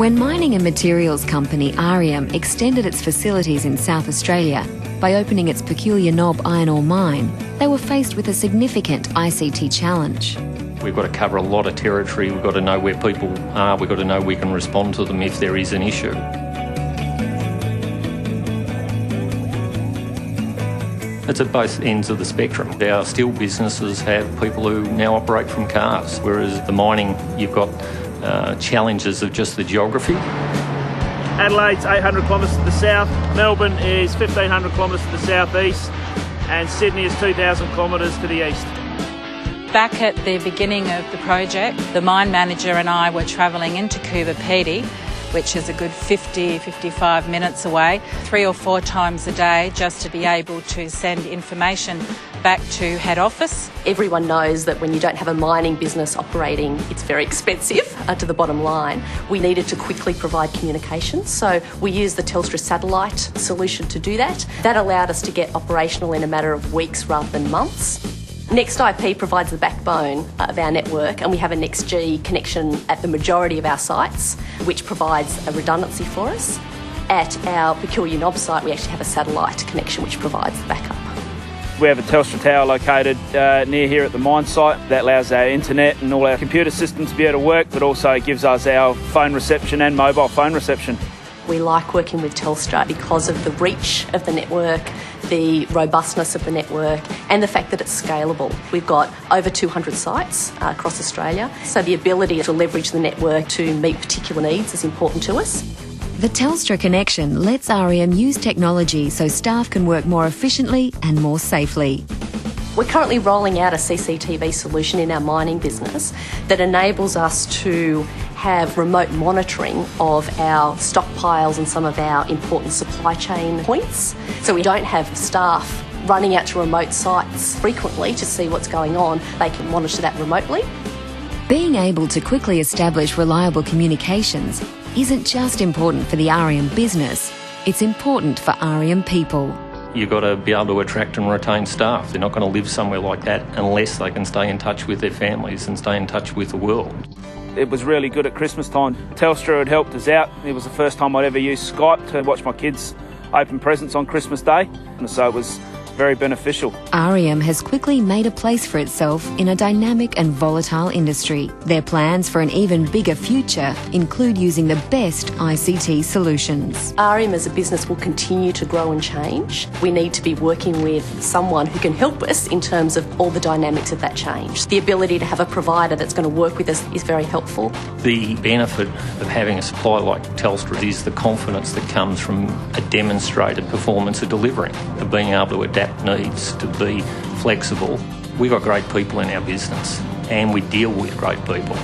When mining and materials company Arrium extended its facilities in South Australia by opening its Peculiar Knob iron ore mine, they were faced with a significant ICT challenge. We've got to cover a lot of territory, we've got to know where people are, we've got to know we can respond to them if there is an issue. It's at both ends of the spectrum. Our steel businesses have people who now operate from cars, whereas the mining, you've got challenges of just the geography. Adelaide's 800 kilometres to the south, Melbourne is 1,500 kilometres to the southeast, and Sydney is 2,000 kilometres to the east. Back at the beginning of the project, the mine manager and I were travelling into Coober Pedy, which is a good 50-55 minutes away, 3 or 4 times a day, just to be able to send information back to head office. Everyone knows that when you don't have a mining business operating, it's very expensive to the bottom line. We needed to quickly provide communications, so we used the Telstra satellite solution to do that. That allowed us to get operational in a matter of weeks rather than months. NextIP provides the backbone of our network, and we have a NextG connection at the majority of our sites, which provides a redundancy for us. At our Peculiar Knob site, we actually have a satellite connection which provides the backup. We have a Telstra tower located near here at the mine site. That allows our internet and all our computer systems to be able to work, but also gives us our phone reception and mobile phone reception. We like working with Telstra because of the reach of the network, the robustness of the network, and the fact that it's scalable. We've got over 200 sites across Australia, so the ability to leverage the network to meet particular needs is important to us. The Telstra connection lets Arrium use technology so staff can work more efficiently and more safely. We're currently rolling out a CCTV solution in our mining business that enables us to have remote monitoring of our stockpiles and some of our important supply chain points. So we don't have staff running out to remote sites frequently to see what's going on. They can monitor that remotely. Being able to quickly establish reliable communications isn't just important for the Arrium business, it's important for Arrium people. You've got to be able to attract and retain staff. They're not going to live somewhere like that unless they can stay in touch with their families and stay in touch with the world. It was really good at Christmas time. Telstra had helped us out. It was the first time I'd ever used Skype to watch my kids open presents on Christmas Day, and so it was very beneficial. Arrium has quickly made a place for itself in a dynamic and volatile industry. Their plans for an even bigger future include using the best ICT solutions. Arrium as a business will continue to grow and change. We need to be working with someone who can help us in terms of all the dynamics of that change. The ability to have a provider that's going to work with us is very helpful. The benefit of having a supplier like Telstra is the confidence that comes from a demonstrated performance of delivering, of being able to adapt needs, to be flexible. We've got great people in our business and we deal with great people.